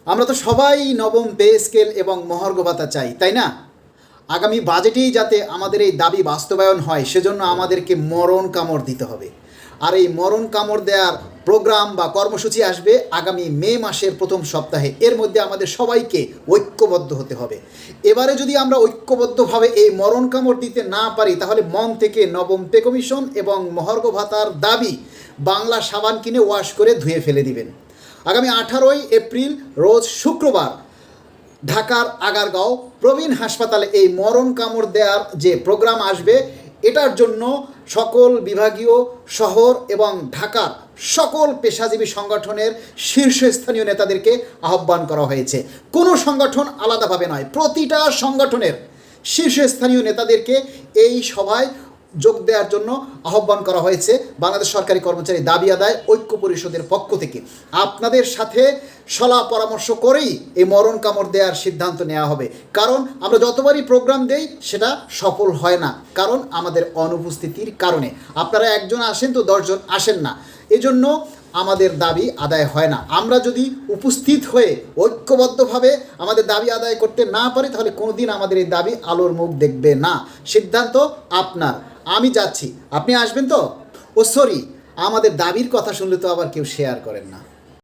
আমরা তো সবাই নবম পে স্কেল এবং মহার্ঘ ভাতা চাই, তাই না? আগামী বাজেটেই যাতে আমাদের এই দাবি বাস্তবায়ন হয় সেজন্য আমাদেরকে মরণ কামড় দিতে হবে। আর এই মরণ কামড় দেওয়ার প্রোগ্রাম বা কর্মসূচি আসবে আগামী মে মাসের প্রথম সপ্তাহে। এর মধ্যে আমাদের সবাইকে ঐক্যবদ্ধ হতে হবে। এবারে যদি আমরা ঐক্যবদ্ধভাবে এই মরণ কামড় দিতে না পারি তাহলে মন থেকে নবম পে কমিশন এবং মহার্ঘ ভাতার দাবি বাংলা সাবান কিনে ওয়াশ করে ধুয়ে ফেলে দিবেন। আগামী 18ই এপ্রিল রোজ শুক্রবার ঢাকার আগারগাঁও প্রবীণ হাসপাতালে এই মরণ কামড় দেওয়ার যে প্রোগ্রাম আসবে, এটার জন্য সকল বিভাগীয় শহর এবং ঢাকার সকল পেশাজীবী সংগঠনের শীর্ষস্থানীয় নেতাদেরকে আহ্বান করা হয়েছে। কোনো সংগঠন আলাদাভাবে নয়, প্রতিটা সংগঠনের শীর্ষস্থানীয় নেতাদেরকে এই সভায় যোগ দেওয়ার জন্য আহ্বান করা হয়েছে বাংলাদেশ সরকারি কর্মচারী দাবি আদায় ঐক্য পরিষদের পক্ষ থেকে। আপনাদের সাথে সলা পরামর্শ করেই এই মরণ কামড় দেওয়ার সিদ্ধান্ত নেওয়া হবে। কারণ আমরা যতবারই প্রোগ্রাম দেই সেটা সফল হয় না, কারণ আমাদের অনুপস্থিতির কারণে। আপনারা একজন আসেন তো 10 জন আসেন না, এজন্য আমাদের দাবি আদায় হয় না। আমরা যদি উপস্থিত হয়ে ঐক্যবদ্ধভাবে আমাদের দাবি আদায় করতে না পারি তাহলে কোনো দিন আমাদের এই দাবি আলোর মুখ দেখবে না। সিদ্ধান্ত আপনার। আমি যাচ্ছি, আপনি আসবেন তো? ও সরি, আমাদের দাবির কথা শুনলে তো আবার কেউ শেয়ার করেন না।